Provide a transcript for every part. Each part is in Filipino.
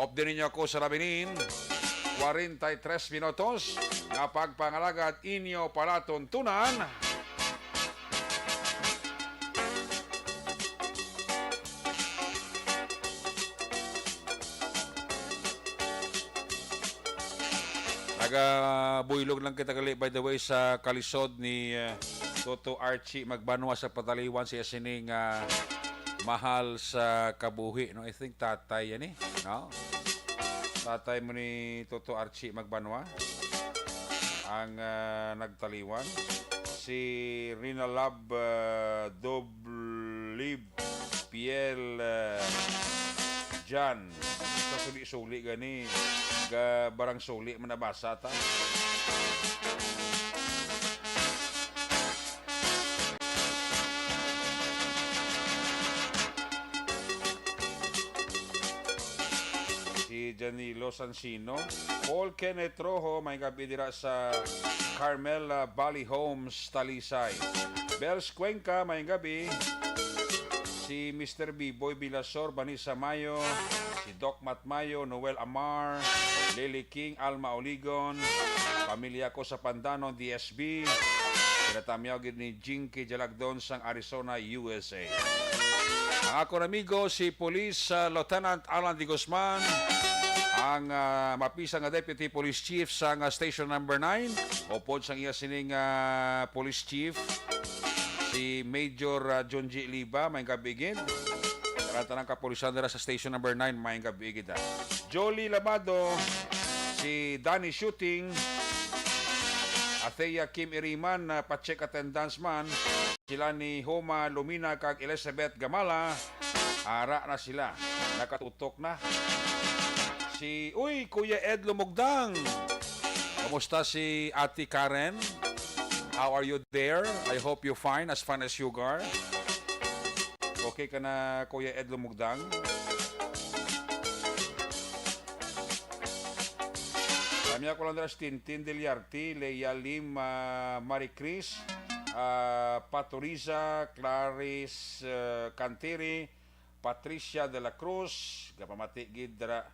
Off din ninyo ako sa Rabinin. 43 minutos na pagpangalagat inyo palatuntunan. Builog lang kita gali, by the way, sa kalisod ni Toto Archie Magbanwa sa Pataliwan, siya sining mahal sa kabuhi. No? I think tatay yan no? Tatay mo ni Toto Archie Magbanwa ang nagtaliwan. Si Rina Lab Doblib Piel Jan. Sa suli-suli gani barang suli manabasa ta. Si Janilo Sansino, Paul Kenneth Rojo, may gabi dira sa Carmela Valley Homes, Talisay. Bells Cuenca, may gabi. Si Mr. B-Boy Bilasor, Vanessa Mayo, si Doc Matmayo, Noel Amar, Lily King, Alma Oligon, pamilya ko sa Pandanon, DSB, pinatamyaw ni Jinky Jalagdon sang Arizona, USA. Ang akong amigo, si Police Lieutenant Alan D. Guzman, ang mapisang Deputy Police Chief sang Station Number 9, upod sang iya sining Police Chief, si Major John G. Liba, may kabigid. Karata ng kapulisan nila sa Station Number 9, may kabigid. Jolie Lamado, si Danny Shooting, Athea Kim Iriman, pa-check attendance man, sila ni Homa Lumina kag Elizabeth Gamala, ara na sila, nakatutok na. Si, Kuya Ed Lumugdang, kamusta si Ate Karen? How are you there? I hope you're fine as you are. Okay ka na, Kuya Ed Lumugdang? Kami ako lang dras Tintin Deliarti, Leia Lim, Marie Chris, Paturiza, Clarice Canteri, Patricia de la Cruz, gapamati gidra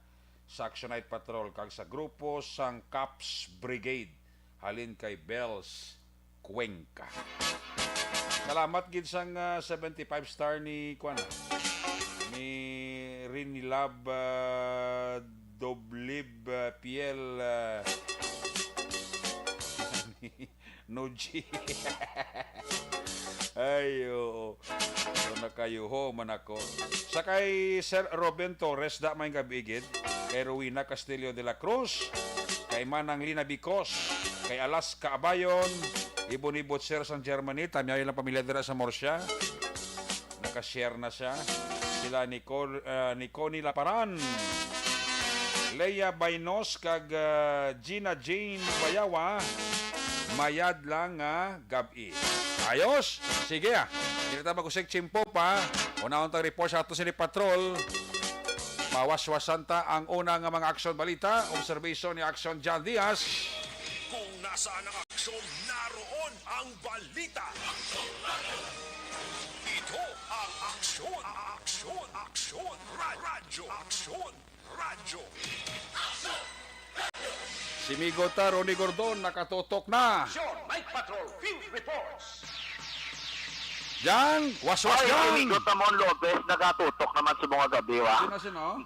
sa Action Night Patrol, kag sa grupo sang Caps Brigade, halin kay Bells Cuenca. Salamat gid sang 75 star ni ni Rinilab Doblib Piel Noji. Ayo. Na kayo ho man ako. Sa kay Sir Robin Torres da may gabigid, kay Rowena Castillo de la Cruz, kay Manang Lina Bicos, kay Alaska Abayon, Ibon-ibot sir sa Germany, tamyaw lang pamilya dira sa Morsya. Nakashare na siya. Sila ni Connie Laparan, Leia Bainos, kag Gina Jane Bayawa, mayad lang gabi. Ayos! Sige Dito tayo mag-usik chimpo pa. Unahon tang report sa ato sini patrol. Mawaswasan ta ang unang mga aksyon balita. Observation ni Aksyon John Diaz. Kung nasaan ang aksyon, naroon ang balita. Ito ang aksyon, radyo. Si Migota Ronnie Gordon nakatutok na. Aksyon, Night Patrol, Field Reports. Jan, waswas Si Jan. Migo Tamon Lopez nakatutok naman sa mga gabi, wa? Sino?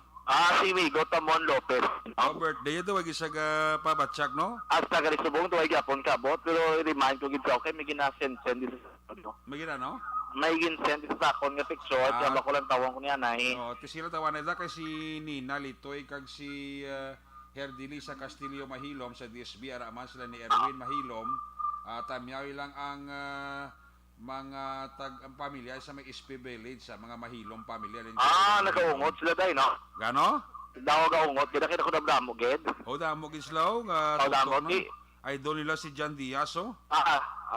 Si Migo Tamon Lopez. Oh, birthday ito, wag isa ka pabatsak, no? At sa Garisubong, tuwag yapon ka, bot. Pero remind ko gito, okay, may ginasend dito sa no? May gina, no? May ginasend dito sa akon nga picture, at ko lang tawang ko niya, nay. Oh, tisira tawanan nila kay si Nina Litoy kag si Herdili sa Castillo Mahilom sa DSB araman sila ni Erwin Mahilom. Tamyawi lang ang mga pamilya sa may SP Village sa mga Mahilom pamilya. Nakaungot sila dahil, no? Gano? Daw kaungot, kita ko na ged. O damo gislaw nga Damot, idol nila si John Diaz, oh.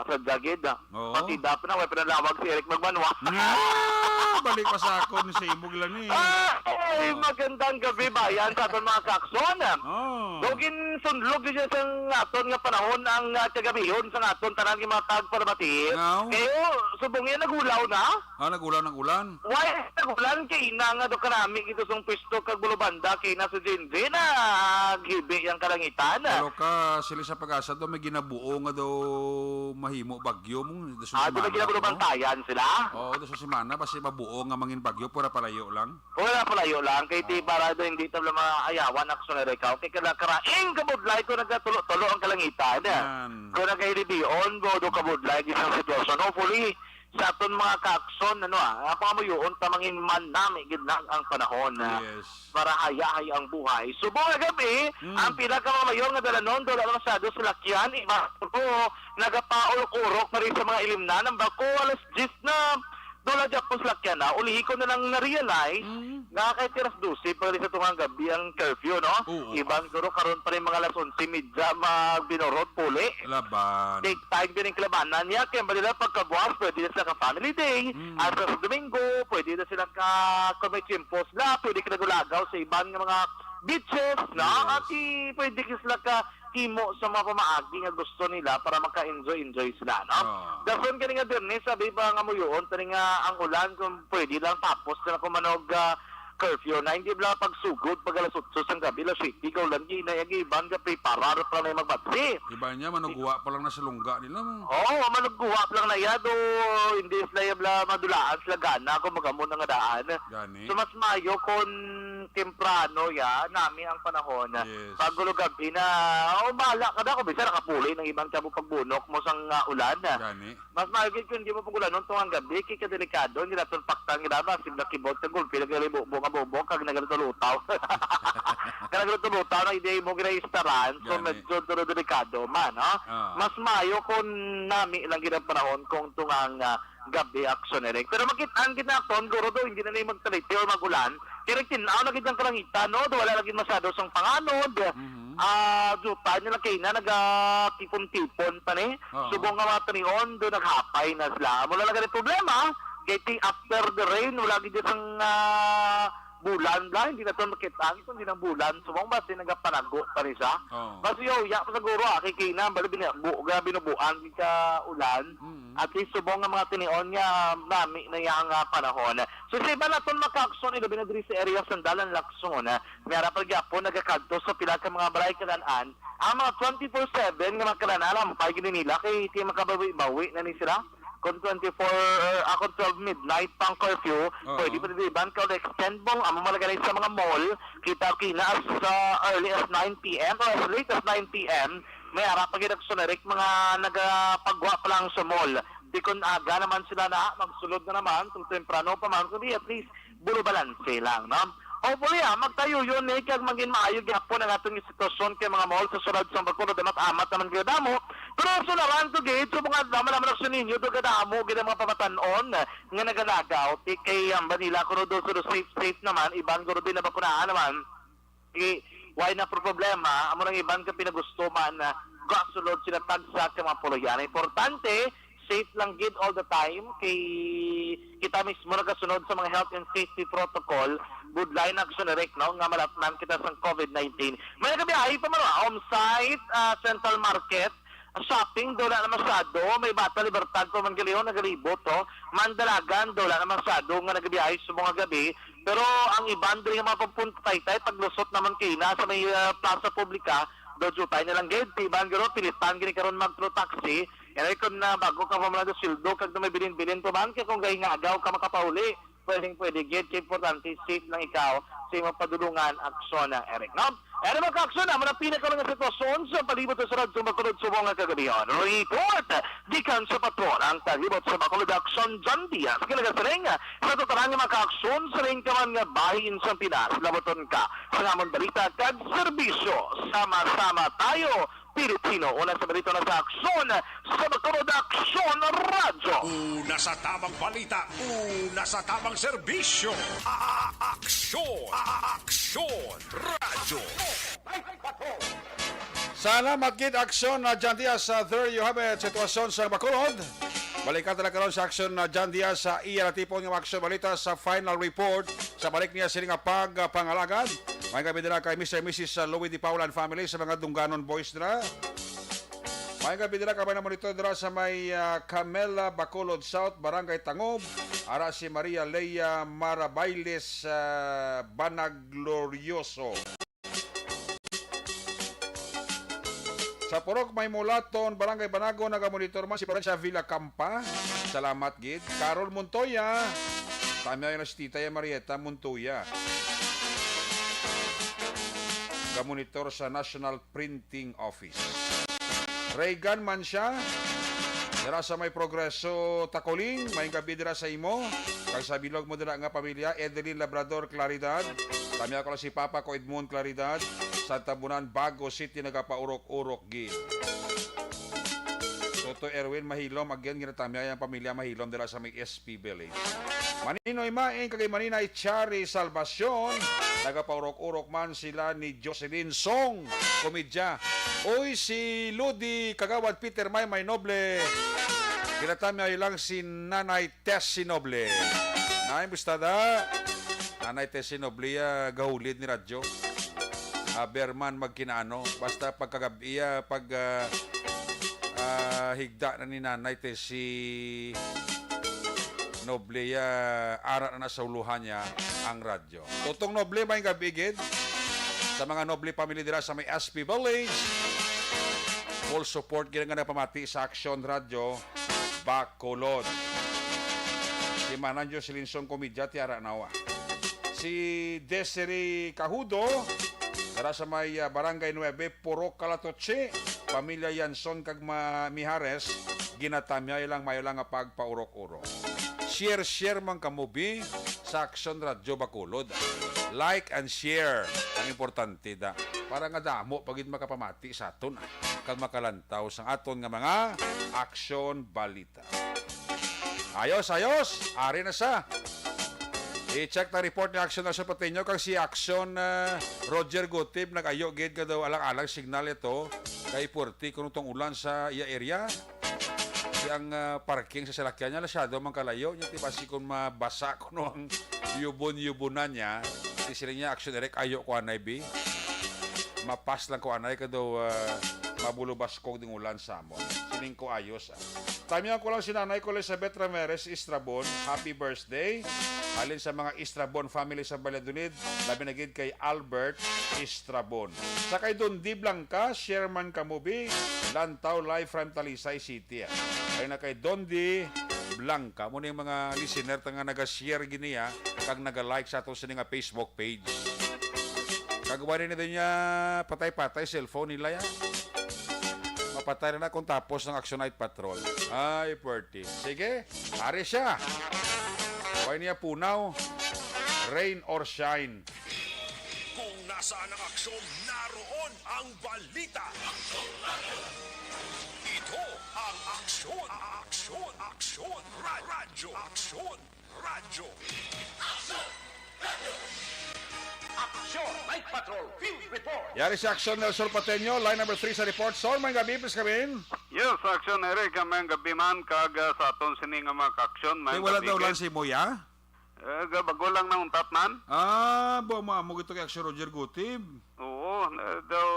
Sa jagid, Oo. Pati dapat na, may pinalawag si Eric Magbanwa. Balik pa sa akon sa imog lang ni. Ay, magandang gabi bayan sa aton mga kakson. Oh. Dogin sunlog din sa aton nga panahon ang kagabihon sa aton tanan nga mga tagparabati. Now? Kayo, subong yan nagulaw na? Nagulan ng ulan. Why, nagulan kay ina nga do karami ito song pisto kag bulubanda kay na sa Jinji na gibi ang kalangitan. Pero ka sila sa pag-asa do may ginabuo nga do mahimo bagyo mo. Do sa Di ba ginabulubantayan sila? Oo, do sa semana basi mabuo nga mangin bagyo pura palayo lang. Wala palayo lang, kay ti para do hindi tabla mga ayawan aksyon ikaw. Kay kada karaing kabudlay ko nagatulo-tulo ang kalangitan. Yan. Kung nagahilibion, go do kabudlay gisang sitwasyon. Hopefully, sa aton mga kakson, pangamuyoon tamangin man namin gidnang ang panahon Yes. para hayahay ang buhay. Subong gabi, ang pinakamamayor nga dalanon, doon ang masado sa lakyan, iba po, nagapaulok-urok na rin sa mga ilimna ng bako, alas 10 na, doon lang dyan po sa lakyan na, ulihi ko na lang na-realize, nga kay tiras 12, pag sa tungang gabi ang curfew, no? Oo. Ibang guro karon pa rin mga alas 11, magbinorot puli. Laban. Take time din ang kalabanan niya. Kaya ba nila pagkabukas, pwede na sila ka-family day. At sa Domingo, pwede na sila kung may chimpos na, pwede ka nagulagaw sa ibang mga beaches, no? At pwede ka sila himo sa mga pamaagi nga gusto nila para maka-enjoy sila, no? Dason ka nga din, sabi ba nga mo yun, tani nga ang ulan, kung pwede lang tapos na kumanog curfew na hindi bala pagsugod pag alas 8 ang gabi la city ikaw lang ginayag iban ka preparar para may magbatsi. Iba niya manuguwa pa lang na sa lungga nila mo. Oo, manugguwa lang na yado, hindi sila bala madulaan sila gana kung magamon nga daan. Gani. So mas mayo kung temprano nami ang panahon. Yes. Pagulo gabi na, bahala ka na kung bisa nakapuli ng ibang tabo pagbunok mo sang ulan. Gani. Mas mahigit kung hindi mo pagulan nung tungang gabi, kaya delikado, hindi natin paktan nga ba, sim na kibot ka gulpi, nagalibo ka bubong, kag nagalutulutaw. Kag nagalutulutaw, na hindi mo ginaistaran, so Gani. medyo delikado man, no? Mas mayo kung nami ilang ginang panahon kung tungang gabi aksyon erek. Pero ang ginaton, guro do, hindi na nila magtaliti o magulan, kaya tinaw na gitang kalangitan, no? Do, wala lagi masyado sang panganod, juta nila kayo na nagtipon-tipon pa ni. Subong nga mga tanion, doon naghapay na sila. Mula lang ganit problema, kaya after the rain, wala gitang sang bulan lang, hindi na ito makita, ito hindi ng bulan. Subong ba, sinagapanago pa rin siya. Kasi ya pa siguro, kikina, bali binubuan ka ulan, at least subong nga mga tinion niya, nami na yung panahon. So sa iba na ito makakson, ilo binadiri sa area sandalan lakson, may harap po nagakadto sa pila ka mga balay kanaan, ang mga 24/7 nga mga kanaan, ang pagin nila, kay hindi makabawi-bawi na ni sila. Kung 24, ako 12 midnight pang curfew, pwede pa din iban ka extend mong ang malaganay sa mga mall, kita as early as 9 p.m. or as late as 9 p.m. May harap pag inagsunarik mga nagapagwa pa lang sa mall. Di kung aga naman sila na, magsulod na naman, kung temprano pa man, kundi at least bulo balanse lang, no? Hopefully, magtayo yun kag maging maayog yapon ang atong sitwasyon kay mga mall sa surad sa Bacolod damat amat naman gid damo. Pero sularan to gate so mga naman sa ninyo do gadamo gid mga pamatanon nga nagalagaw kay Manila kuno do so safe naman iban guro din na bakunaan naman. Why na problema amo nang iban ka pinagusto man gasulod sila tagsa sa mga puluyan. Importante safe lang gid all the time kay kita mismo nagasunod sa mga health and safety protocol good line action erek no nga malatnan kita sa COVID-19 may kabiyahe pa man on-site Central Market shopping dola na masyado may Bata Libertad pa man galiyon nagalibot to Mandalagan dola na masyado nga nagabiyahe sa mga gabi pero ang iban diri nga mapapunta tay paglusot naman kay na sa may plaza publika do tayo nilang gate iban garo pilitan gini karon mag-through taxi yan kung na bago ka pa man do sildo kag may bilin-bilin to man kay kung gahinga agaw ka makapauli pwede get importante safe lang ikaw sa imong padulungan aksyon na Eric no ano mga ka-aksyon na mga pinakalang sitwasyon sa palibot sa Sarad Sumakulod subong nga kagabihan report gikan sa patrol ang palibot sa Bacolod Aksyon John Diaz kinagasaling sa totoran nga mga ka-aksyon sa ring ka man nga bahin sa Pinas laboton ka sa ngamon balita kag serbisyo sama-sama tayo Pilipino, una sa balita na sa aksyon sa Bacolod Aksyon Radyo. Una sa tamang balita, una sa tamang serbisyo. Aksyon! Aksyon! Radyo! Sana magkit aksyon na dyan diya sa there you have it, sitwasyon sa Bacolod. Balikan talaga karon sa aksyon na John Diaz sa iya natipon ng aksyon balita sa final report sa balik niya sila nga pagpangalagad. May gabi nila kay Mr. and Mrs. Louie Di Paula and family sa mga Dungganon boys nila. May gabi nila kabay na monitor nila sa may Camela, Bacolod South, Barangay Tangob. Ara si Maria Leia Marabailes Banaglorioso. Sa Purok may Mulaton, Barangay Banago, nagamonitor man si Provincia Villa Campa. Salamat gid. Carol Montoya. Tama na si Tita Marieta Montoya. Gamonitor sa National Printing Office. Reagan man siya. Dira sa may Progreso Tacoling, may gabi dira sa imo. Kag sa bilog mo dira nga pamilya, Edeline Labrador Claridad. Tama ko si Papa ko Edmond Claridad. Sa Tabunan, Bago City, nagapaurok-urok gid. Toto Erwin Mahilom, again, ginatamya yung pamilya Mahilom dala sa may SP Village. Maninoy Maing, kagay Maninay Chari Salvacion, nagapaurok-urok man sila ni Jocelyn Song, komedya. Uy, si Ludi Kagawad Peter May Noble, ginatamya lang si Nanay Tess Sinoble. Nay, bustada. Nanay Tess Sinoble, gahulid ni radyo. Berman magkinaano basta pagkagabiya pag higda na ni nanay te si Noble ara na sa uluhan niya ang radyo. Tutong Noble may gabigid sa mga Noble family dira sa may SP Village. Full support gina nga pamati sa Action Radio Bacolod. Si Mananjo Silinsong komedya ti ara nawa. Si Desiree Cahudo dara sa may Barangay 9, Purok Calatoche, pamilya Yanson kag Mihares, ginatamya ilang mayo lang nga pagpaurok-urok. Share man kamubi sa Action Radio Bacolod. Like and share ang importante da. Para nga damo pagid makapamati sa aton kag makalantaw sa aton nga mga action balita. Ayos, ari na sa i-check na report ni Action na sa Pateño kang si Action Roger Gutib nag-ayo gid ka daw alang-alang signal ito kay Puerti kung itong ulan sa iya area. Yang parking sa salakyan niya masyado man kalayo niya tibasi kung mabasa kuno ang yubon-yubunan niya ti sila niya Action direct ayo ko anay bi mapas lang ko anay ka daw mabulubas ko ding ulan sa amon sining ko ayos Tamihan ko lang si Nanay ko Elizabeth Ramirez Estrabon. Happy birthday. Halin sa mga Estrabon family sa Valladolid. Labi na gid kay Albert Estrabon. Sa kay Dondi Blanca, Sherman Kamubi, Lantaw live from Talisay City. Ay na kay Dondi Blanca. Muna yung mga listener nga naga-share giniya kag naga-like sa ato sa nga Facebook page. Kagawa rin na din niya patay-patay cellphone nila yan. Mapatay na kung tapos ng Action Night Patrol. Ay, Perty. Sige, ari siya. Huwag niya punaw. Rain or shine. Kung nasaan ang aksyon, naroon ang balita. Ito ang aksyon. Aksyon. Radyo. Aksyon. Radyo. Aksyon Night Patrol Field Report. Yari si Action Nelson Pateño. Line number 3 sa report. Sol, may gabi, please come in. Yes, Action Eric, may gabi man kag sa aton sini nga mga aksyon may Ay, wala gabi daw kay- lang si Moya. bago lang na untat man. Mo gito kay Action Roger Gutib. Oo, daw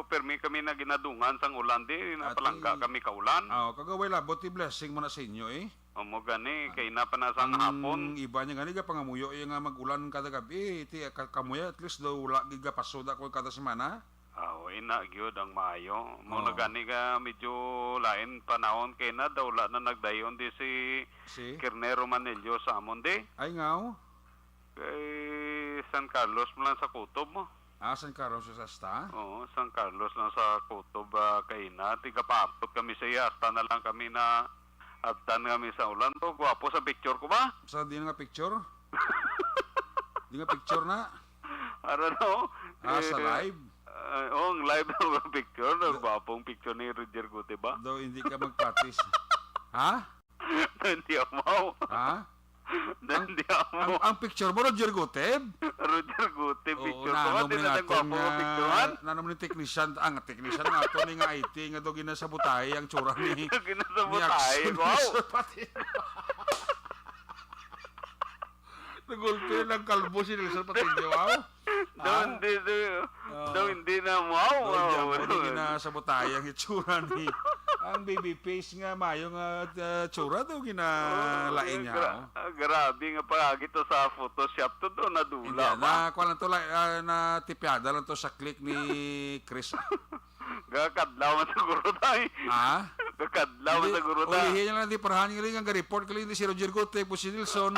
permi kami na ginadungan sang ulan di napalangga kami kaulan. Kagaway labot, blessing mo na sa inyo eh. Mo gani kay na pa na sang hapon. Iba niya gani ka pangamuyo yung nga mag-ulan kada gabi. Iti kamuya at least daw wala giga pasod ako kada semana. Ina gyud ang maayo. Mo Oo. na gani ka medyo lain panahon kay na daw wala na nagdayon di si Si? Kernero Manilio sa amon di. Ay ngaw. Kay San Carlos mo lang sa kutob mo. San Carlos sa Asta. Oo, San Carlos lang sa kutob kay na. Tiga paapot kami sa iya. Hasta na lang kami na abtan kami sa ulan. To, guwapo sa picture ko ba? Sa di nga picture? Di nga picture na? Ano no? Sa live? Oo, ang live na picture. Guwapong picture ni Roger Gute ba? Daw hindi ka magpatis. Ha? Hindi ako mau. Ha? Hindi ako. Ang picture mo, Roger Guteb? Roger Guti, picture ko. naano mo Hindi nga na ko ako picturean. naano mo ni technician, technician nga to, ni nga IT, nga do ginasabutay, ang tsura ni... Ginasabot tayo. Wow! Nagulpi ng kalbo si Nelson Patillo, wow. Daw hindi na wow. Hindi ginasabutay ang itsura ni... Ang baby face nga, mayo nga tsura daw ginalain niya. Grabe nga pagagi to sa Photoshop to do nadula. Hindi, kuha lang to, na tipyada lang to sa click ni Chris. Gakadlaw man siguro tayo. Ha? Gakadlaw man siguro tayo. Ulihin niya lang, di parahan niya lang, report ka lang si Roger Gote, po si Nilsson.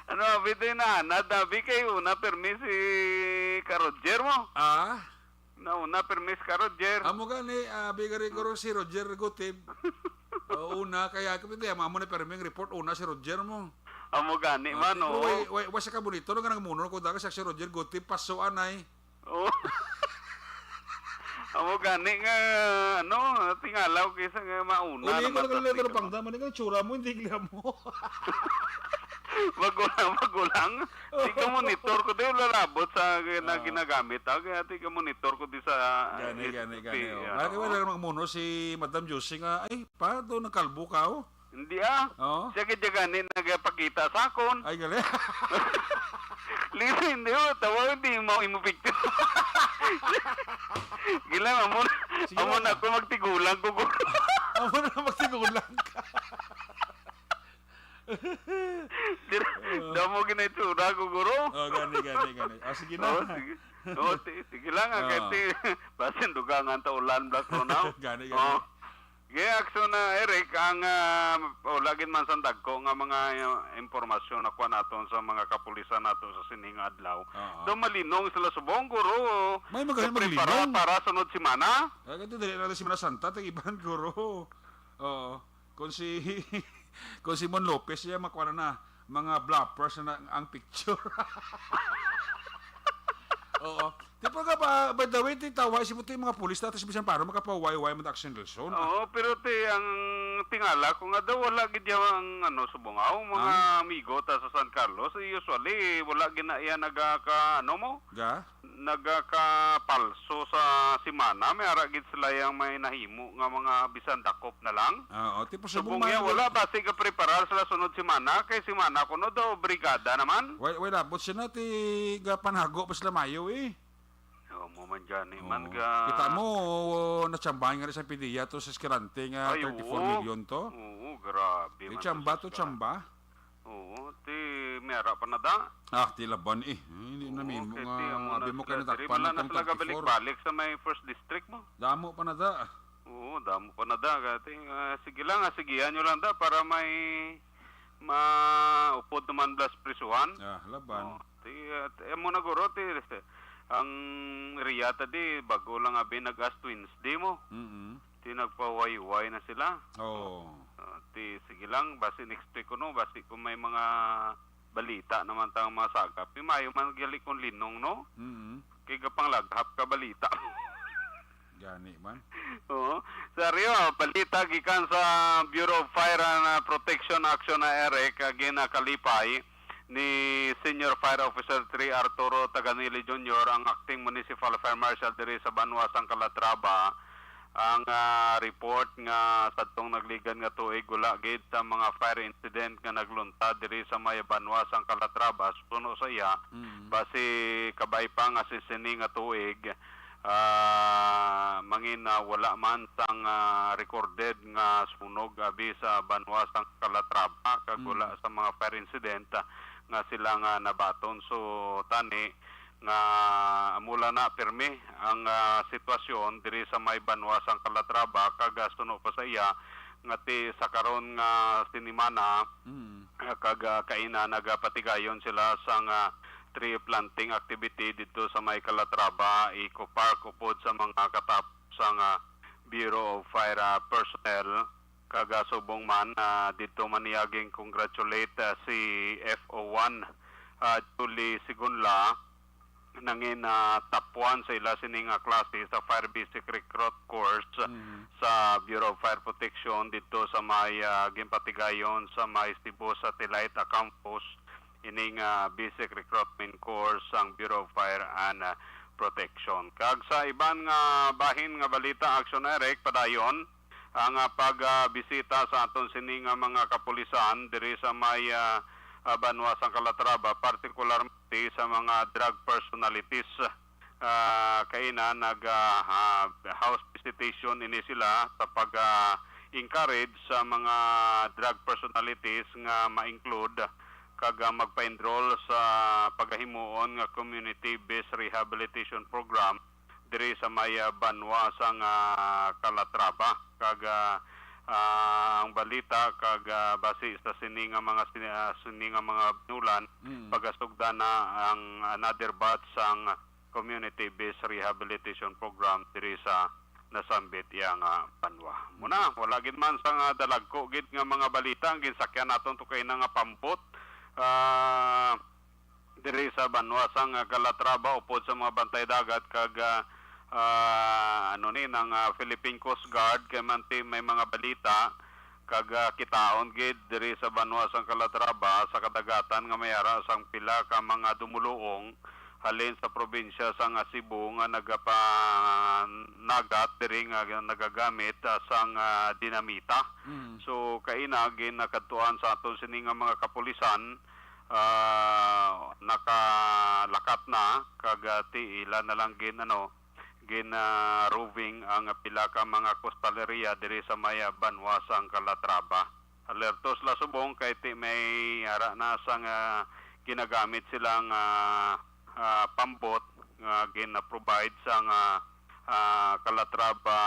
Ano, bito na, nadabi kayo na permis si Roger mo. Una permis ka Roger. Amo gani, bigari ko si Roger Gote. Una, kaya kapit mamo na perming report, una si Roger mo. Amo gani man, o. Wasa ka bonito, no ganang muno ko daga si Roger Gote, paso anay. Oo. Amo gani nga, ano, tingalaw kaysa nga mauna. Uli ko lang lang pangda, man nga tsura mo, hindi gila mo. Magulang. Di ka monitor ko din lalabot sa ginagamit. Kaya di ka monitor ko din sa... Gani. Bakit wala namang muno si Madam Josie nga, ay, pa, doon nagkalbo ka, oh. Hindi Oo. Siya kaya ganin nagpakita sa akon. Ay, gali. Lisa, hindi mo. Tawa, hindi mo picture. Gila, amo na ako magtigulang ko. Amo na magtigulang ka. Daw mo ginitsura ko, guro. Gani. Sige na. Sige lang. Kasi, basin dugangan ta ulan black ro now. Gani. Kaya aksyon na, Eric, ang lagin man sa dagko nga mga impormasyon na kuha naton sa mga kapulisan nato sa sining adlaw. Do malinong sila subong, guro. May magaling prepara malinong. para sunod simana. Ito dali na si Mana Santa, tagiban, guro. Oo. Kung si Mon Lopez, siya makuha na mga bloppers na ang picture. Oo. Di pa ka ba, by the way, tawag si mo ito yung mga pulis natin sa bisan para makapaway-way mo Action Nelson. Oo, pero ang tingala ko nga daw, wala gid ang subungaw, mga amigo ta sa San Carlos, usually, wala ginaya nagakapalso sa simana, may aragid sila yung may nahimo nga mga bisan dakop na lang. Oo, tipo subong niya, wala basi ka preparar sila sunod simana, kay simana ko no daw, brigada naman. Wala, but siya natin panhago pa sila mayo eh. Oo mo man dyan eh, man Kita mo, natsambahan nga rin sa PDEA to sa Escalante nga 34 million to. Oo, grabe. Tsamba to, tsamba. Oo, mera pa na da. Ti laban eh. Hindi na mimo nga, abi mo kayo natakpan Wala na na sila kabalik-balik sa may first district mo. Damo pa na da. Oo, damo pa na da. Sige lang, sigihan nyo lang da para may maupod naman blas prisuhan. Laban. Mo na guro, ang Riyata di, bago lang abi nag-as Wednesday mo. Nagpaway-way na sila. Sige lang, basi next week ko no, basi kung may mga balita naman tayong mga sagap. Mayo man gali kong linong no? Kaya kapang laghap ka balita. Gani man. Oo. Seryo, balita gikan sa Bureau of Fire and Protection Action na Eric, ginakalipay ni Senior Fire Officer 3 Arturo Taganili Jr., ang Acting Municipal Fire Marshal diri sa Banwas, Calatrava, ang report nga sadtong nagligan nga tuig gula gid sa mga fire incident nga nagluntad diri sa may Banwas, Calatrava. Puno sa iya basi kabay pa nga sisining nga tuig mangin wala man sang recorded nga sunog abi sa Banwas, Calatrava kagula sa mga fire incident nga sila nga nabaton. So tani nga mula na pirmi ang sitwasyon diri sa may Banwas, Calatrava, kaga suno pa sa iya nga ti sa karon nga sinimana kaga kaina nagapatigayon sila sa nga tree planting activity dito sa may Calatrava, Eco Park, upod sa mga katapos nga Bureau of Fire personnel. Kaga subong man dito maniyaging congratulate si FO1 Julie Sigunla nangin tapuan sa ila sining klase sa Fire Basic Recruit Course sa Bureau of Fire Protection dito sa may Gimpatigayon sa may Cebu Satellite Campus. Ining basic recruitment course ang Bureau of Fire and Protection. Kag sa iban nga bahin nga balita, Action Eric, padayon ang pagbisita sa aton sining mga kapulisan diri sa may Banwa sang Calatrava, particularly sa mga drug personalities. Kaina nag house visitation ini sila sa pag-encourage sa mga drug personalities nga ma-include kag magpa-enroll sa paghimuon nga community-based rehabilitation program diri sa may Banwa sang Calatrava. Kag ang balita kag base sa sining mga binulan pagasugdan na ang another batch sang community-based rehabilitation program diri sa nasambit yang Banwa. Muna wala gid man sang dalagko gid nga mga balita ang ginsakyan naton to kay nga pambot diri sa Banwa sang Calatrava upod sa mga bantay dagat kag ng Philippine Coast Guard kay manti may mga balita kag kitaon gid diri sa Banwa sang Calatrava sa kadagatan nga mayara sang pila ka mga dumuluong halin sa probinsya sang Cebu nga nagapanagat diri nga nagagamit sang dinamita. So kaina ginakadtuan sa aton sini nga mga kapulisan nakalakat na kag tiila na lang gin roving ang pila ka mga kostaleria diri sa maya Banwa sang Calatrava. Alertos la subong kay ti may ara na sang ginagamit silang pambot nga gina-provide sang Calatrava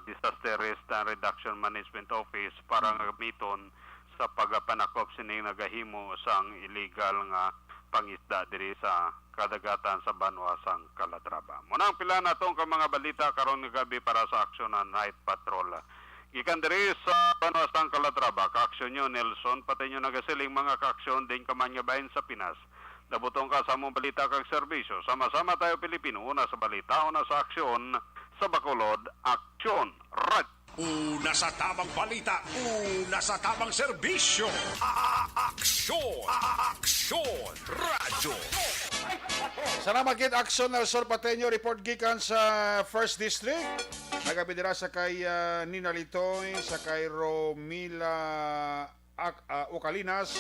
Disaster Risk and Reduction Management Office para gamiton sa pagpanakop sining nagahimo sang illegal nga pangisda diri sa kadagatan sa Banwa sang Calatrava. Muna ang pila natong ka mga balita karon nga gabi para sa aksyon na night patrol. Gikan diri sa Banwa sang Calatrava, ka-aksyon nyo Nelson, patay nyo nagasiling mga ka-aksyon din kamanyabahin sa Pinas. Dabutong ka sa mong balita kag serbisyo. Sama-sama tayo Pilipino, una sa balita, una sa aksyon, sa Bacolod, Aksyon Radyo. Una sa tamang balita, una sa tamang serbisyo. Aksyon! Aksyon! Radyo! Salamat kit Action Nelson Pateño, report gikan sa First District. Nagapidira sa kay Nina Litoy, sa kay Romila Ocalinas.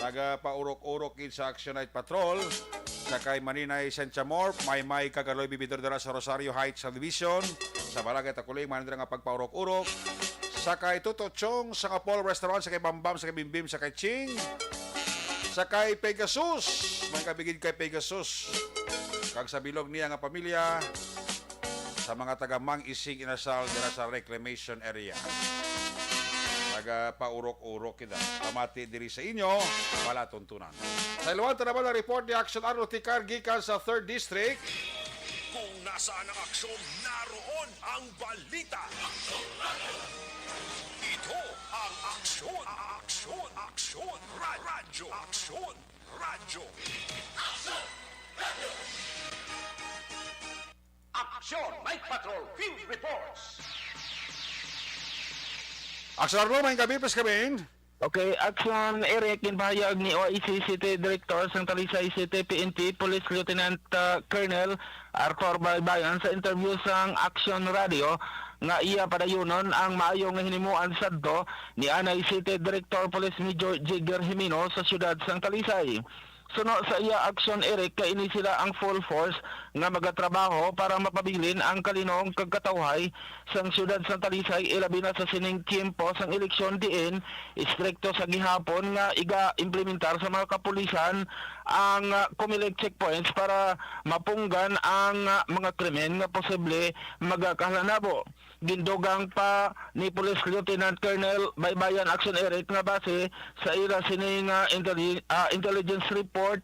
Nagapaurok-urok kit sa Action Night Patrol. Sa kay Maninay Sanchamor, may Kagaloy Bibidor dira sa Rosario Heights Subdivision. Sa Balagay Takuling, manindra nga pagpaurok-urok. Sa kay Tuto Chong, sa Kapol Restaurant, sa kay Bambam, sa kay Bimbim, sa kay Ching. Sa kay Pegasus, may kabigid kay Pegasus. Kag sa bilog niya nga pamilya, sa mga taga Mang Isig Inasal dira sa Reclamation Area. Nagapaurok-urok kita. Pamati diri sa inyo, wala tuntunan. Sa iluwan, naman ang report ni Action Arlo Ticar gikan sa 3rd District. Kung nasaan ang aksyon, naroon ang balita. Ito ang aksyon, aksyon, aksyon, radyo, aksyon, radyo. Aksyon Night Patrol Field Reports. Action Arlo, may gabi, pas kami. Okay, Action Eric, ginpahayag ni OIC City Director sang Talisay City PNP Police Lieutenant Colonel Arthur Baybayan sa interview sang Action Radio nga iya padayunon ang maayo nga hinimuan sadto ni Anay City Director Police Major Jigger Jimeno sa siyudad sang Talisay. Suno sa iya Action Eric, kaini sila ang full force nga magatrabaho para mapabilin ang kalinong kagkatawhay sang siyudad sa Talisay, ilabi na sa sining tiempo sang eleksyon diin istrikto sa gihapon nga iga-implementar sa mga kapulisan ang Comelec checkpoints para mapunggan ang mga krimen nga posible magakahalanabo. Gindugang pa ni Police Lieutenant Colonel Baybayan Action Eric nga base sa ila sining intelligence report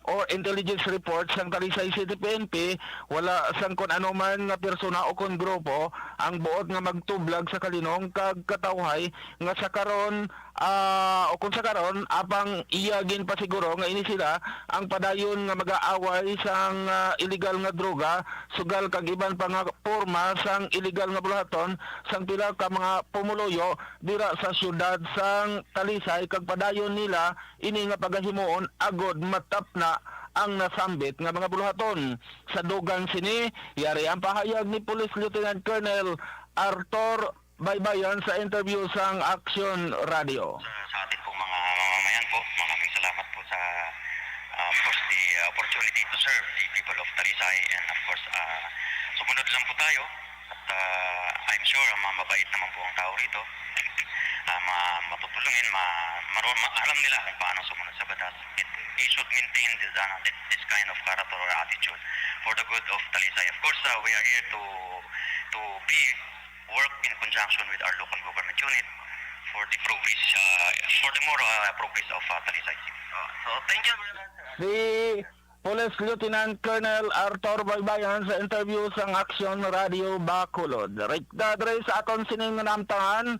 or intelligence report sang Talisay City PNP, wala sang kon ano man nga persona o kon grupo ang buot nga magtublag sa kalinong kag katawhay nga sa karon o kung sa karon apang iyagin pa siguro nga ini sila ang padayon nga mag-aaway sang illegal nga droga sugal kag iban pa nga porma sang illegal nga bulaton sang pila ka mga pumuloyo dira sa syudad sang Talisay kag padayon nila ini nga pagahimuon agod matapna ang nasambit nga mga buluhaton. Sa dugang sini yari ang pahayag ni Police Lieutenant Colonel Arthur Baybayan sa interview sang Action Radio. Sa atin po mga mamamayan po, maraming salamat po sa of course the opportunity to serve the people of Talisay, and of course sumunod lang po tayo at I'm sure mababait naman po ang tao rito. Matutulungin, alam nila kung paano sumunod sa batas. They should maintain this kind of character or attitude for the good of Talisay. Of course, we are here to work in conjunction with our local government unit for the progress, for the more progress of Talisay. So, thank you very much. Si Police Lieutenant Colonel Arthur Baybayan sa interview sang Action Radio Bacolod. Rikta dre sa akong sining namtangan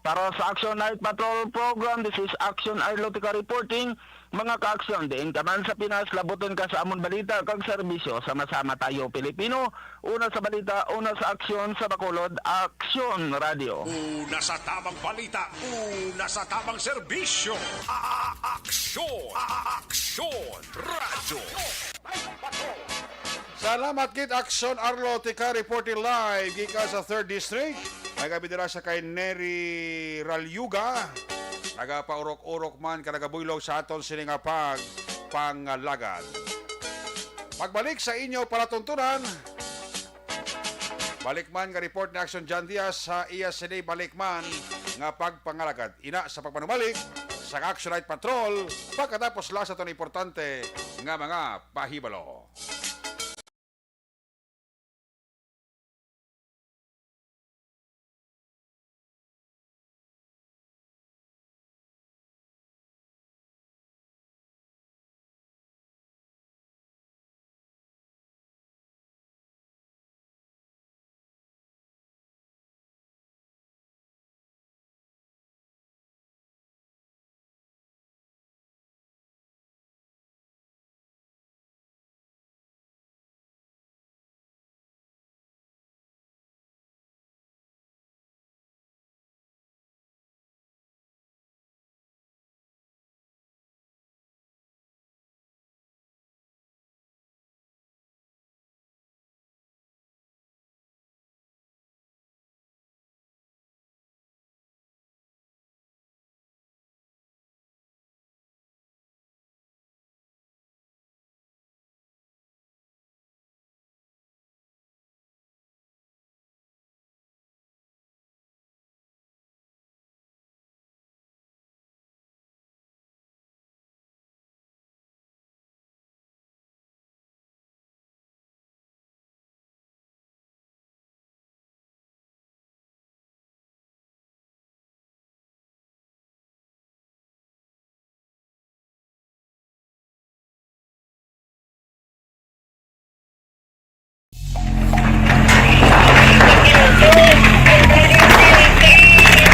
para sa Action Night Patrol Program. This is Action Arlotica reporting. Mga ka-aksyon, diin ka man sa Pinas, labutin ka sa amon balita kag serbisyo. Sama-sama tayo Pilipino. Una sa balita, una sa aksyon sa Bacolod, Action Radio. Una sa tamang balita, una sa tamang serbisyo. Aksyon! Aksyon! Radyo! Salamat kit Action Arlotica reporting live gikan sa 3rd District. Nagabidira sa kay Neri Ralyuga. Nagapaurok-urok man ka nagabuylog sa aton siningapag pangalagad. Pagbalik sa inyo para tuntunan. Balikman nga report ni Action John Diaz sa iya sini balikman nga pagpangalagad. Ina sa pagpanumalik sa Action Night Patrol pagkatapos lang sa itong importante nga mga pahibalo.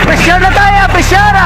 Pressure na tayo! Pressure!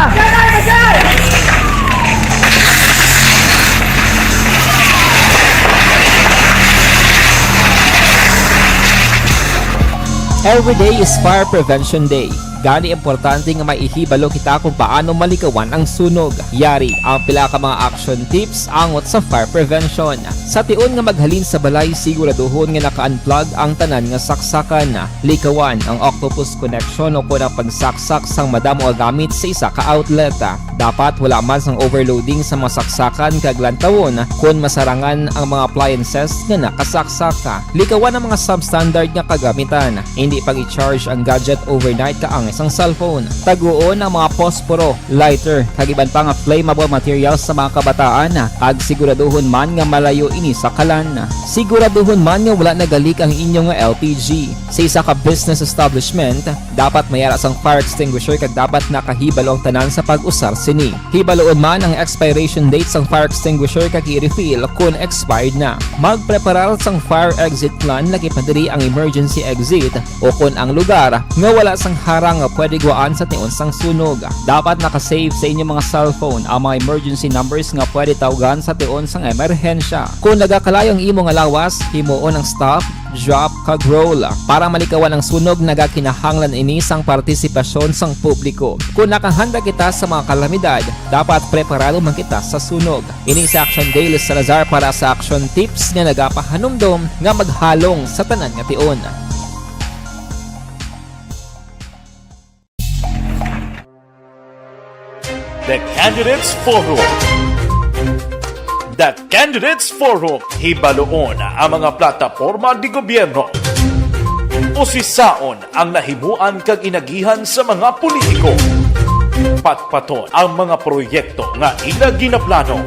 Every day is Fire Prevention Day. Gani importante nga maihibalo kita kung paano malikawan ang sunog. Yari ang pila ka mga action tips angot sa fire prevention. Sa tion nga maghalin sa balay, siguraduhon nga naka-unplug ang tanan nga saksakan. Likawan ang octopus connection o kung ang pagsaksak sang madamo nga gamit sa isa ka outlet. Dapat wala man sang overloading sa mga saksakan kag lantawon kung masarangan ang mga appliances nga nakasaksaka. Likawan ang mga substandard nga kagamitan. Hindi pag i-charge ang gadget overnight kaang isang cellphone. Taguon ang mga posporo, lighter, kag iban pa nga flammable materials sa mga kabataan. Kag siguraduhon man nga malayo ini sa kalan. Siguraduhon man nga wala nagalik ang inyong LPG. Sa isa ka business establishment, dapat mayara sang fire extinguisher kag dapat nakahibalo ang tanan sa pag-usar sini. Hibaloon man ang expiration date sang fire extinguisher kag i-refill kung expired na. Magpreparar sang fire exit plan lagi pa diri ang emergency exit o kung ang lugar nga wala sang harang nga pwede guwaan sa tiun sang sunog. Dapat nakasave sa inyong mga cellphone ang mga emergency numbers nga pwede tawagan sa tiun sang emerhensya. Kung nagakalayo ang imong lawas, himuon ang stop, drop, kag roll. Para malikawan ang sunog, nagakinahanglan ini sang partisipasyon sang publiko. Kung nakahanda kita sa mga kalamidad, dapat preparado man kita sa sunog. Ini sa Action Daily Salazar para sa action tips nga nagapahanumdom nga maghalong sa tanan nga tion. The Candidates Forum. The Candidates Forum, hibaloon ang mga plataporma di gobyerno. Usisaon ang nahimuan kag inagihan sa mga politiko. Patpaton ang mga proyekto nga ila ginaplano.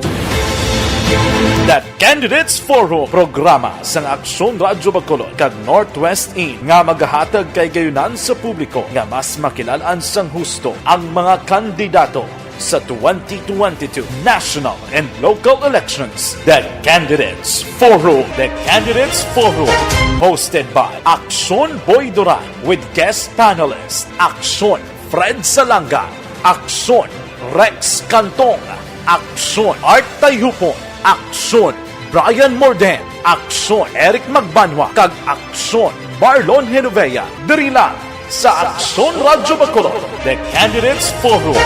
The Candidates Forum, programa sang Aksyon Radyo Bacolod kag Northwest In nga magahatag kay gayunan sa publiko nga mas makilalaan sang husto ang mga kandidato sa 2022 national and local elections. The Candidates Forum. The Candidates Forum. Hosted by Aksyon Boy Duran with guest panelist Aksyon Fred Salanga, Aksyon Rex Cantong, Aksyon Art Tayupon, Aksyon Brian Morden, Aksyon Eric Magbanwa, kag Aksyon Marlon Genovea. Diri lang sa Aksyon Radyo Bacolod. The Candidates Forum.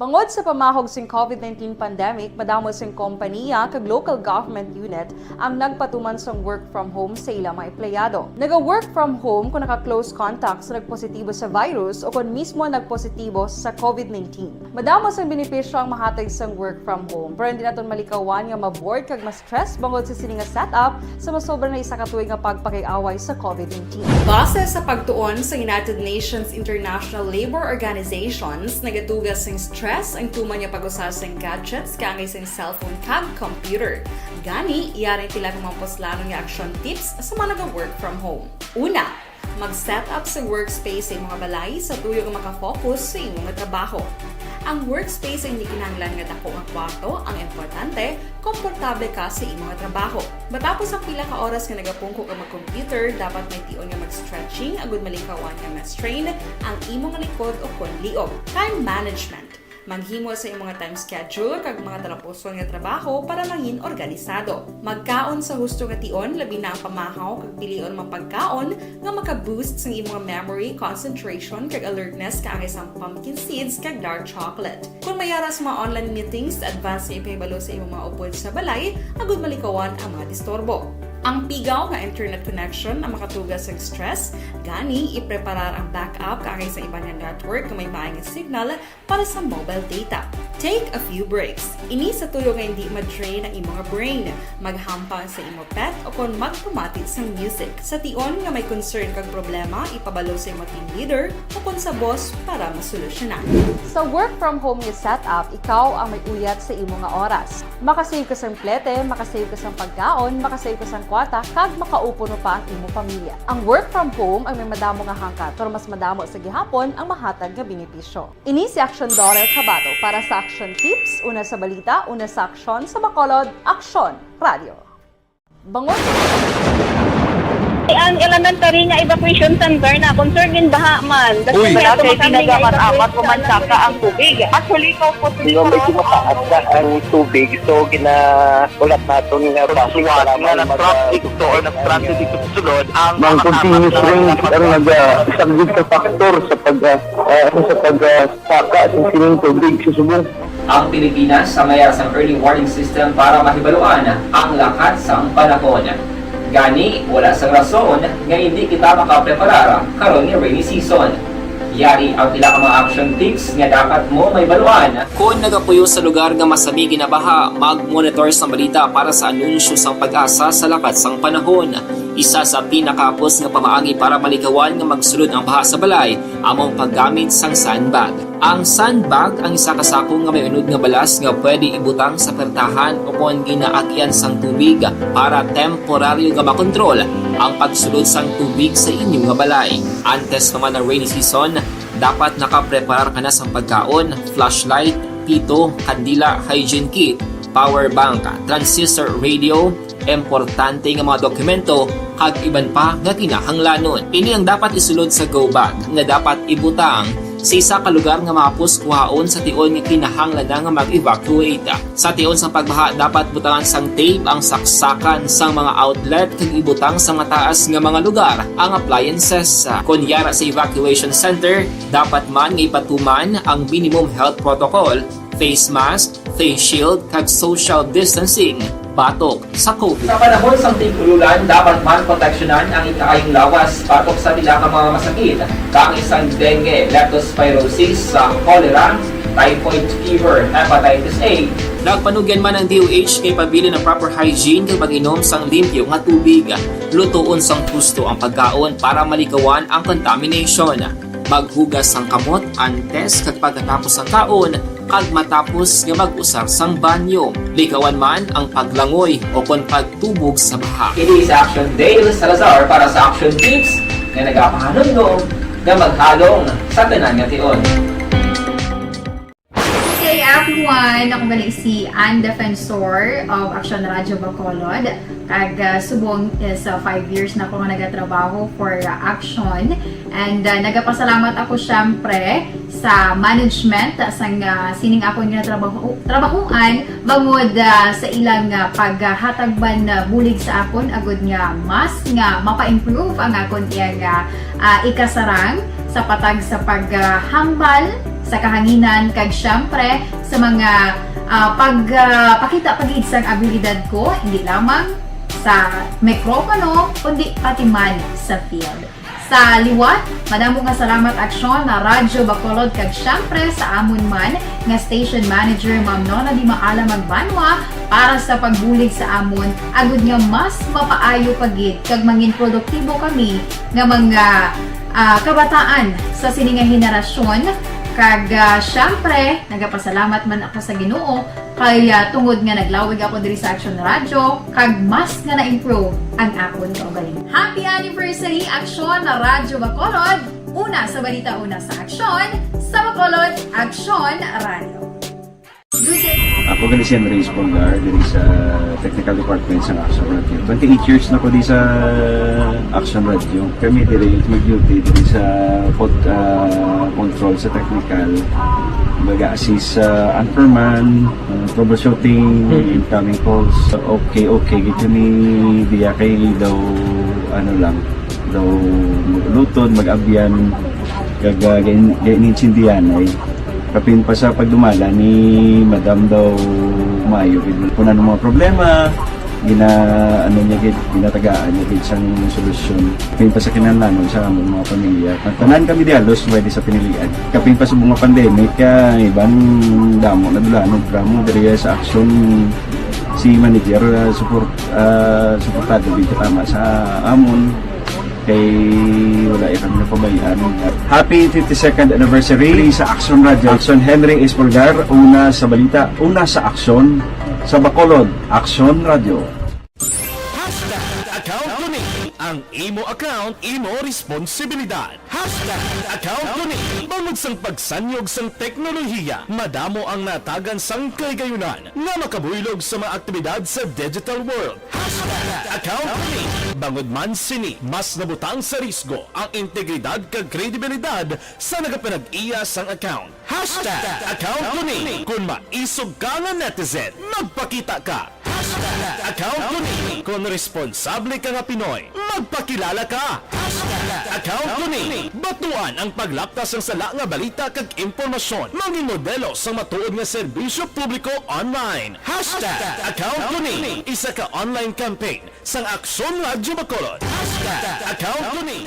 Bangod sa pamahog sing COVID-19 pandemic, madamo sing kompanya kag local government unit ang nagpatuman sang work from home sa ilang mga empleyado. Naga-work from home kung naka-close contact sa nagpositibo sa virus o kung mismo nagpositibo sa COVID-19. Madamo sang benepisyo ang mahatag sang work from home, pero hindi naton malikawan nga ma-bored kag ma-stress bangod sa sini nga setup sa masobra na isa ka tuig nga pagpakiaway sa COVID-19. Base sa pagtuon sa United Nations International Labour Organizations, nagatugas sing stress ang tuman niya pag-usar sa gadgets kangay sa cellphone kag computer. Gani, iyaring tila ng mga poslano nga action tips sa mga nag-work from home. Una, mag-set up sa workspace sa mga balay sa tuyo nga makafocus sa imong trabaho. Ang workspace ay hindi kinahanglan nga dako nga kwarto, ang importante, komportable ka sa imong trabaho. Matapos ang pila ka oras nga nagapungko ka mag-computer, dapat may tion nga mag-stretching agud malikawan nga ma-strain ang imong likod o kon liog. Time management. Maghimo sa imong mga time schedule kag mga talapuson nga trabaho para mangin organisado. Magkaon sa husto nga tion, labi na ang pamahaw kag pilion mga pagkaon nga maka-boost sa imong memory, concentration kag alertness kaangay sa pumpkin seeds kag dark chocolate. Kung mayara sa mga online meetings, advance sa ipahibalo sa imong mga upod sa balay, agud malikawan ang mga disturbo. Ang pigaw nga internet connection ang makatugas sa stress, gani ipreparar ang backup kaangay sa iba nga network nga may maayong signal para sa mobile data. Take a few breaks. Ini sa tuyo nga hindi ma-drain ang imong brain, maghampang sa imong pet o kon magpamatit sa music. Sa tion nga may concern kag problema, ipabalo sa imong team leader o kon sa boss para masolusyonan. Sa work from home nga setup, ikaw ang may uyat sa imong nga oras. Makasave ka sa plete, makasave ka sa pagkaon, makasave ka sa kwata, kag makaupo no pa ang imong pamilya. Ang work from home ay may madamo nga hangkat, pero mas madamo sa gihapon ang mahatag nga benepisyo. Ini si Action Dorel Cabato para sa Action Tips, una sa balita, una sa aksyon sa Bacolod, Aksyon Radio. Bangon! Ang elementary nga evacuation center na concern din baha man. Uy, kasi tinagaman apat kumansaka ang tubig. Actually, ko po Di ba medyo mataas na ang tubig, so ulat natin nga pasiwala nga ng traffic to or nag-transit dito sa sulod ang continuous rain ang nag-isagid sa factor sa pagsaka sa sining tubig sa subong. Ang Pilipinas sa mayas ang early warning system para mahibaluan ang lakat sang panahon. Gani, wala sa rason nga hindi kita makapreparar karon ni rainy season. Yari ang pila ka mga action tips nga dapat mo may baluan. Kung nagapuyo sa lugar nga masabi ginabaha, mag-monitor sa balita para sa anunsyo sang pag-asa sa lakat sang panahon. Isa sa pinakapos nga pamaagi para malikawan nga magsulod ang baha sa balay, among paggamit sang sandbag. Ang sandbag ang isa kasako nga may unod nga balas nga pwede ibutang sa pertahan o kung ginaagyan sang tubig para temporaryo nga makontrol ang pagsulod sang tubig sa inyong nga balay. Antes naman ng rainy season, dapat nakapreparar ka na sa pagkaon, flashlight, pito, kandila, hygiene kit, power bank, transistor radio, importante nga mga dokumento kag iban pa nga kinahanglanon. Ini ang dapat isulod sa go bag nga dapat ibutang sa isa ka lugar nga mapus kuhaon sa tion nga kinahanglan nga mag-evacuate. Sa tion sa pagbaha dapat butangan sang tape ang saksakan sang mga outlet kag ibutang sa mataas nga mga lugar ang appliances. Kunyara sa evacuation center, dapat man nga ipatuman ang minimum health protocol, face mask, face shield kag social distancing batok sa COVID. Sa panahon sa tigululan, dapat man proteksyonan ang ikaayong lawas batok sa pila ka mga masakit, kang isang dengue, leptospirosis, cholera, typhoid fever, hepatitis A. Nagpanugyan man ang DOH kay pabili ng proper hygiene kay pag-inom sang limpyo nga tubig. Lutuon sang husto ang pagkaon para malikawan ang contamination. Maghugas sang kamot antes kag pagkatapos ang kaon kag matapos nga mag-usar sang banyo. Likawan man ang paglangoy o kon pagtubog sa baha. Kini sa Action Dale Salazar para sa Action Tips nga nagapahanong nga maghalong sa tanan nga tion. Hey everyone! Ako gali si Ann Defensor of Action Radio Bacolod. Kag subong sa 5 years na ako nga nagatrabaho for Action. And nagapasalamat ako syempre sa management sang sining ako nga trabahuan bangod sa ilang paghatagban bulig sa akon agud nga mas nga mapa-improve ang akon iyang ikasarang sa patag sa paghambal sa kahanginan kag syempre sa mga pagpakita pagid sang abilidad ko hindi lamang sa mikropono kundi pati man sa field. Sa liwat, madamo nga salamat Aksyon na Radyo Bacolod kag syempre sa amon man nga station manager Ma'am Nona Di Maala Magbanwa para sa pagbulig sa amon agud nga mas mapaayo pagid kag mangin produktibo kami nga mga kabataan sa sining nga henerasyon. Kag syempre, nagapasalamat man ako sa Ginoo kay tungod nga naglawig ako diri sa Action Radio kag mas nga na-improve ang akon kaugalingon. Happy anniversary Action Radio Bacolod! Una sa balita, una sa Action, sa Bacolod Action Radio. Ako gali si Andres Polgar diri sa Technical Department sa Action Radio. 28 years na ko di sa Action Radio. Kami diri mag-duty diri sa control sa technical. Mag-assist sa anchorman, troubleshooting, incoming calls. Okay, gito ni diya kay daw daw lutod, mag-abyan, ganinsindihan ay kapin pa sa pagdumala ni Madam daw Mayo punan ng mga problema ginatagaan niya gid sang solusyon kapin pa sa kinahanglanon sa among mga pamilya tanan kami dialos pwede sa pinilian kapin pa sa mga pandemic ibang damo na dulanon programo diri sa Action si manager suportado gid tama sa amon kay wala kami napabayaan. Happy 52nd anniversary sa Action Radio. Action Henry Espolgar, una sa balita, una sa aksyon, sa Bacolod, Action Radio. Account ko ni ang imo account, imo responsibilidad. Account ko ni bangod sang pagsanyog sang teknolohiya, madamo ang natagan sang kaygayunan nga makabuylog sa mga aktibidad sa digital world. Account ko ni bangod man sini mas nabutang sa risgo ang integridad kag kredibilidad sa nagapanag-iya sang account. Account ko ni kung maisog ka nga netizen, magpakita ka. Account ko ni kung responsable ka nga Pinoy, magpakilala ka. Account ko ni batuan ang paglaptas ng sala nga balita kag impormasyon, mangin modelo sa matuod nga serbisyo publiko online. Account ko ni isa ka online campaign sang Aksyon Radio Bacolod. Account ko ni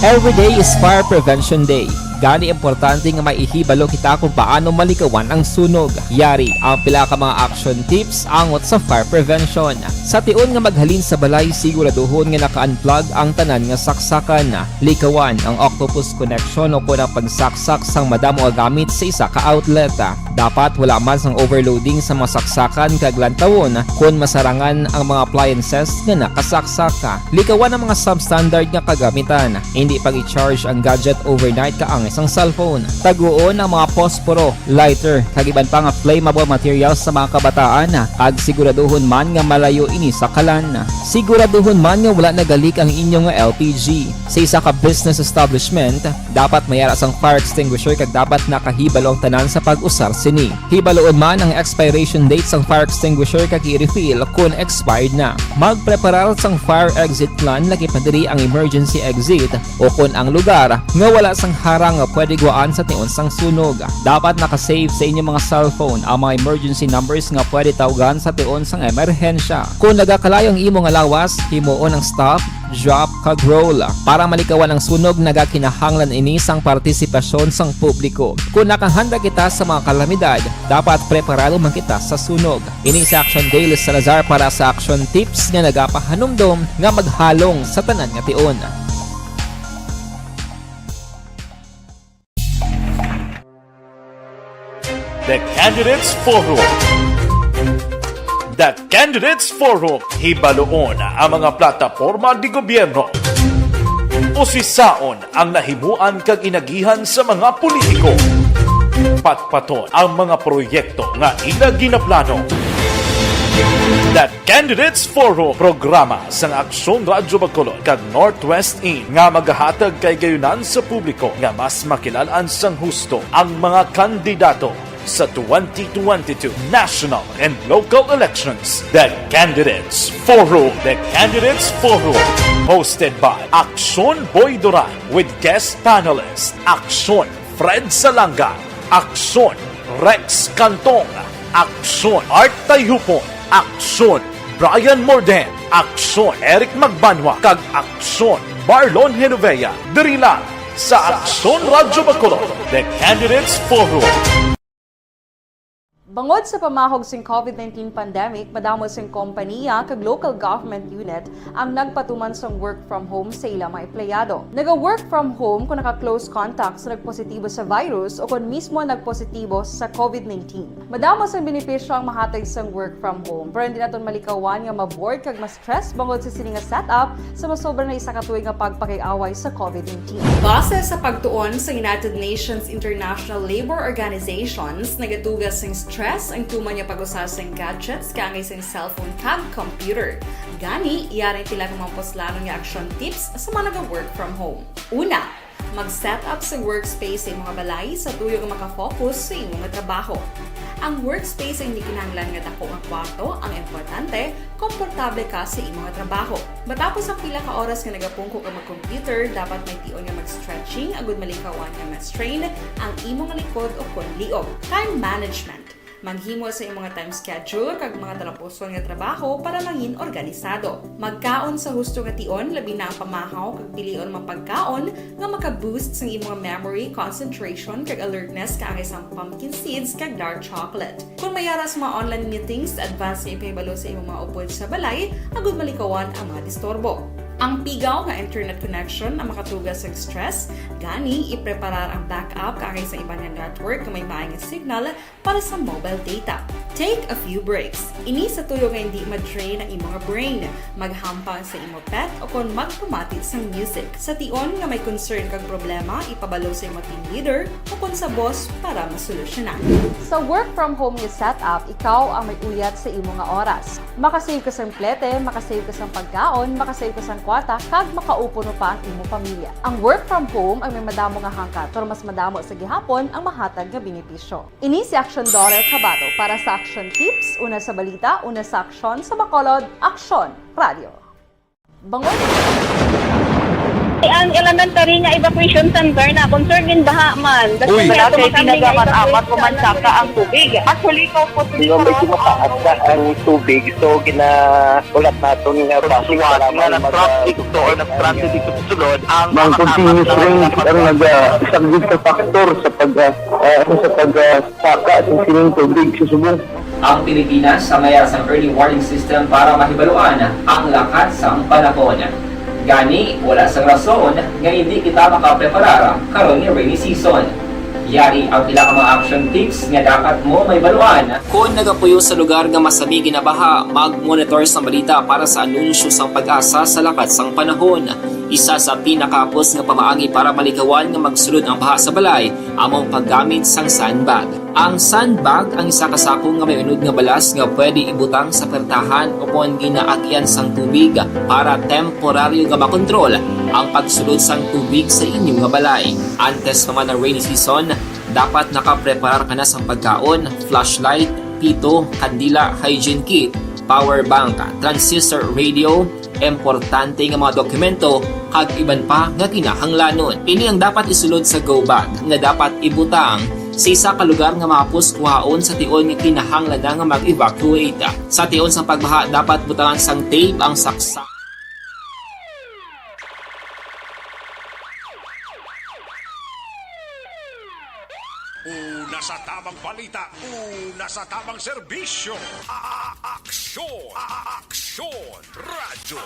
Every day is Fire Prevention Day. Gani importante nga maihibalo kita kung paano malikawan ang sunog. Yari ang pila ka mga action tips angot sa fire prevention. Sa tion nga maghalin sa balay, siguraduhon nga naka-unplug ang tanan nga saksakan. Likawan ang octopus connection o kung ang pagsaksak sang madamo nga gamit sa isa ka outlet. Dapat wala man sang overloading sa mga saksakan kag lantawon kung masarangan ang mga appliances nga nakasaksaka. Likawan ang mga substandard nga kagamitan. Hindi pag i-charge ang gadget overnight kaang isang cellphone. Taguon ang mga posporo, lighter, kag iban pa nga flammable materials sa mga kabataan. Ag siguraduhon man nga malayo ini sa kalan. Siguraduhon man nga wala nagalik ang inyong LPG. Sa isa ka business establishment, dapat mayara sang fire extinguisher kag dapat nakahibalo ang tanan sa pag-usar sini. Hibaloon man ang expiration date sang fire extinguisher kag i-refill kung expired na. Magpreparar sang fire exit plan laki padiri ang emergency exit o kung ang lugar nga wala sang harang nga pwede guwaan sa tion sang sunog. Dapat nakasave sa inyong mga cellphone ang mga emergency numbers nga pwede tawagan sa tion sang emerhensya. Kung nagakalayo ang imong lawas, himuon ang stop, drop, kag roll. Para malikawan ang sunog, nagakinahanglan ini sang partisipasyon sang publiko. Kung nakahanda kita sa mga kalamidad, dapat preparado man kita sa sunog. Ini sa Action Daily Salazar para sa action tips nga nagapahanumdom nga maghalong sa tanan nga tion. The Candidates Forum. The Candidates Forum. Hibaloon ang mga plataporma di gobyerno. Usisaon ang nahimuan kag inagihan sa mga politiko. Patpaton ang mga proyekto nga ila ginaplano. The Candidates Forum, programa sang Aksyon Radyo Bacolod kag Northwest In nga magahatag kay gayunan sa publiko nga mas makilalan sang husto ang mga kandidato sa 2022 national and local elections. The Candidates Forum. The Candidates Forum. Hosted by Aksyon Boy Duran with guest panelists Aksyon Fred Salanga, Aksyon Rex Cantong, Aksyon Art Tayupon, Aksyon Brian Morden, Aksyon Eric Magbanwa, kag Aksyon Marlon Genovea. Diri lang sa Aksyon Radyo Bacolod. The Candidates Forum. Bangod sa pamahog sing COVID-19 pandemic, madamo sing kompanya kag local government unit ang nagpatuman sang work from home sa ilang mga empleyado. Naga-work from home kung naka-close contacts na nagpositibo sa virus o kung mismo nagpositibo sa COVID-19. Madamo sang benepisyo ang mahatag sang work from home, pero hindi naton malikawan nga ma-bored kag ma-stress bangod sa sini nga setup sa masobra na isa ka tuig nga pagpakiaway sa COVID-19. Base sa pagtuon sa United Nations International Labor Organizations, nagatugas sing stress ang tuman niya pag-usar sa gadgets kangay sa cellphone kag computer. Gani, iyaring tila ng mga poslano nga action tips sa mga nag-work from home. Una, mag-set up sa workspace sa mga balay sa tuyo nga makafocus sa imong trabaho. Ang workspace ay hindi kinahanglan nga dako ang kwarto, ang importante, komportable ka sa imong trabaho. Matapos ang pila ka oras nga nagapungko ka mag-computer, dapat may tion nga mag-stretching agud malikawan nga ma-strain ang imong likod o kon liog. Time management. Maghimo sa imong time schedule kag mga talapuson nga trabaho para maging organisado. Magkaon sa husto nga tion, labi na ang pamahaw kag pilion mapagkaon nga maka-boost sa imong memory, concentration kag alertness kaangay sang pumpkin seeds kag dark chocolate. Kung mayaras mga online meetings, advance nga ipahibalo sa imong mga upod sa balay, agud malikawan ang mga disturbo. Ang pigaw nga internet connection ang makatugas sa stress, gani ipreparar ang backup kaangay sa ibang network nga may maayong signal para sa mobile data. Take a few breaks. Ini sa tuyo nga hindi ma-drain ang imong brain, maghampang sa imong pet o kon magpumatit sa music. Sa tion nga may concern kag problema, ipabalo sa imong team leader o kon sa boss para masolusyonan. Sa work from home nga setup, ikaw ang may uyat sa imong nga oras. Makasave ka sa plete, makasave ka sa pagkaon, makasave ka sa kwata, kag makaupo no pa ang imong pamilya. Ang work from home ay may madamo nga hangkat, pero mas madamo sa gihapon ang mahatag nga benepisyo. Ini si Action Daughter Cabato para sa Action Tips, una sa balita, una sa aksyon sa Bacolod, Aksyon Radio. Bangod Ang elementary nga evacuation center na concern din baha man. Uy. Kaya Kaya ginagamat-amat kumansaka ang tubig. Actually, ko po Hindi mo may kumataas na ang tubig. So, ulat natin nga basuhan nga nag-traffic to or nag-traffic dito sa sulod. Ang continuous rain ang isang good factor sa pagsaka at sining tubig sa subong. Ang Pilipinas sa mayroon sa early warning system para mahibaluan ang lakas ng panahon. Gani, wala sang rason nga hindi kita makapreparar karon ni rainy season. Yari ang pila ka mga action tips nga dapat mo may baluan. Kung nagapuyo sa lugar nga masabi ginabaha, mag-monitor sa balita para sa anunsyo sang pag-asa sa lakas sang panahon. Isa sa pinakapos nga pamaagi para malikawan nga magsulod ang baha sa balay, among paggamit sang sandbag. Ang sandbag ang isa kasakong nga may unod nga balas nga pwede ibutang sa pertahan upon ginaagyan sang tubig para temporaryo nga makontrol ang pagsulod sang tubig sa inyong nga balay. Antes naman ng rainy season, dapat nakapreparar ka na sang pagkaon, flashlight, pito, kandila, hygiene kit, power bank, transistor radio, importante nga mga dokumento kag iban pa nga kinahanglanon. Ini ang dapat isulod sa go bag nga dapat ibutang sa isa ka lugar nga mapus kuhaon sa tion nga kinahanglan nga mag-evacuate. Sa tion sa pagbaha dapat butangan sang tape ang saksak. Una sa tamang balita, una sa tamang serbisyo. Aksyon! Aksyon! Radyo!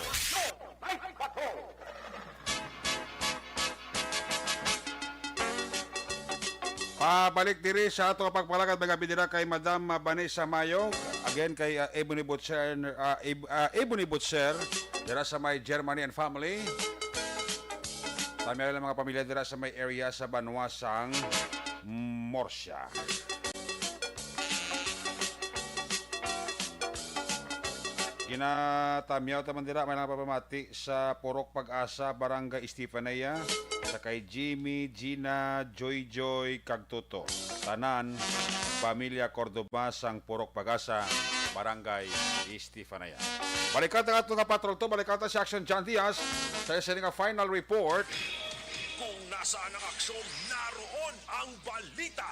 Pabalik diri sa ato pagpalagad mga bidira kay Madam Vanessa Mayo, again kay Ebony Butcher, Ebony Butcher dira sa may Germany and family. Tama lang mga pamilya dira sa may area sa Banwasang Morsya. Ginatamyaw taman dira may napapamati sa Purok Pag-asa, Barangay Estefanía, sa kay Jimmy, Gina, Joy Joy, Kagtuto. Tanan, Pamilya Cordoba sang Purok Pag-asa, Barangay Estefanía. Balikan ang ato nga patrol to, balikan si Action John Diaz sa isa nga final report. Kung nasaan ang aksyon, naroon ang balita.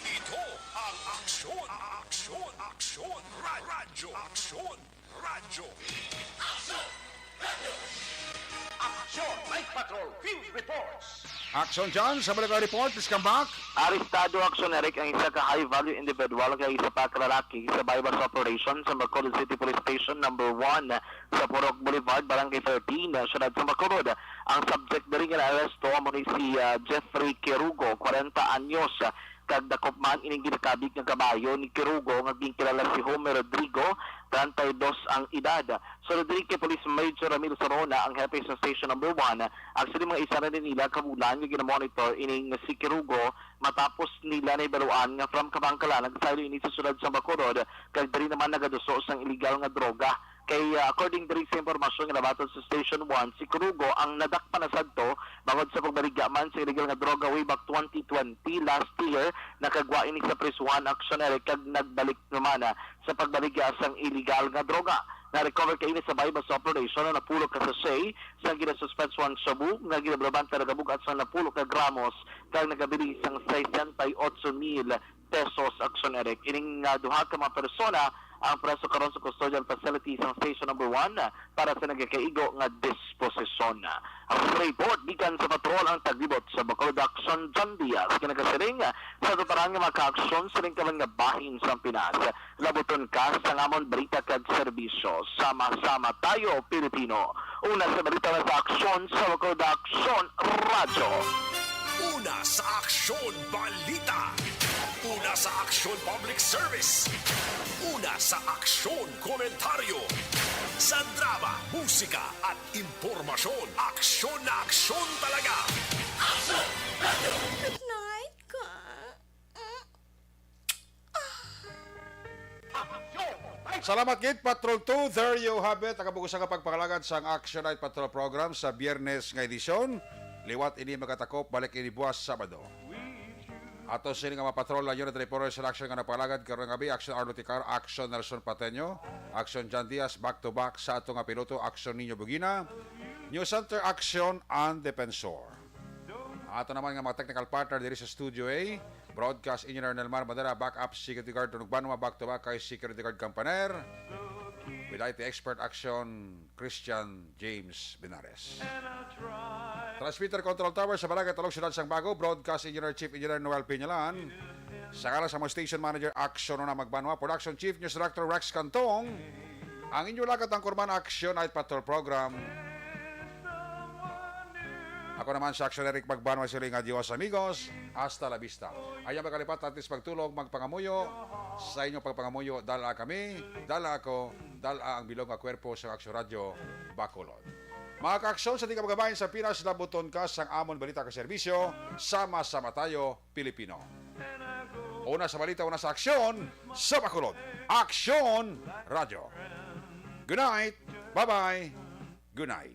Ito ang aksyon. Aksyon! Aksyon! Radyo! Aksyon! Radyo! Action! Night Patrol Field Reports! Action John, sa balikan report, please come back. Arestado Action Eric ang isa ka high-value individual kay isa pa kalalaki sa bypass operation sa Bacolod City Police Station number 1 sa Purok Boulevard, Barangay 13, siyudad sa Bacolod. Ang subject na rin nga na-aresto mo ni si Jeffrey Kirugo, 40 anyos, kag dakop man ining ginakabig nga kabayo ni Kirugo nga kilala si Homer Rodrigo, 32 ang edad. So Rodrigo Police Major Ramil Sorona ang hepe sa station number 1. Actually mga isa na din nila kabulan nga ginamonitor ining si Kirugo matapos nila na ibaluan nga from Kabangkala nagsaylo ini sa sulod sa Bacolod kag diri naman nagaduso sang illegal nga droga. Kay according to sa impormasyon nga nabaton sa Station 1, si Kirugo ang nadakpan na sadto bangod sa pagbaligya man sa illegal nga droga way back 2020 last year nakagwa ini sa Press 1 Action Eric kag nagbalik naman sa pagbaligya sang illegal nga droga. Na-recover kayo sa bypass operation na napulok ka sa say sa gina-suspense 1 shabu nga ginabrabanta nagabugat sa napulok ka gramos kag nagabili sang 68,000 pesos Action Eric. Ining duha ka mga persona ang preso karon sa custodial facility sa station number 1 para sa nagkakaigo nga disposisyon. Ang report gikan sa patrol ang taglibot sa Bacolod Action John Diaz kinagasiring sa tutarang nga maka-aksyon sa ring kalang nga bahin sa Pinas. Labuton ka sa ngamon balita kag serbisyo. Sama-sama tayo Pilipino. Una sa balita sa aksyon sa Bacolod Action Radyo. Una sa aksyon, balita. Una sa aksyon, public service. Una sa aksyon, komentaryo. Sa drama, musika at impormasyon. Aksyon na aksyon talaga. Good night, ka. Salamat gid Patrol 2. There you have it. Nakabugo sa pagpakalagad sa Action Night Patrol program sa Biyernes nga edisyon. Liwat ini magatakop, balik ini buwas Sabado. Ato sini nga mapatrol lang yun at reporter sa action nga napalagad karong gabi. Action Arlo Ticar, Action Nelson Pateño, Action John Diaz, back to back sa ato nga piloto, Action Niño Bugina, News Center Action and Defensor. Ato naman nga mga technical partner diri sa Studio A, Broadcast Engineer Nelmar Madera, Backup Security Guard Tunog Banwa, back to back kay Security Guard Campaner, with IT Expert Action, Christian James Benares. Transmitter Control Tower sa Barangay Talog, Siyudad Sang Bago, Broadcast Engineer Chief Engineer Noel Piñalan, sakala sa mga Station Manager Action na Magbanwa, Production Chief News Director Rex Cantong, ang inyo lagat ang Kurban Action Night Patrol Program. Ako naman sa Action Eric Magbanwa, sila nga Diyos amigos, hasta la vista. Ayaw magkalipat atis pagtulog, magpangamuyo, sa inyong pagpangamuyo, dala kami, dala ako, dala ang bilog nga kwerpo sa Action Radio, Bacolod. Mga ka-aksyon, sa di ka magabayan sa Pinas, labuton ka sang amon balita ka serbisyo, sama-sama tayo, Pilipino. Una sa balita, una sa aksyon, sa Bacolod, Action Radio. Good night, bye-bye, good night.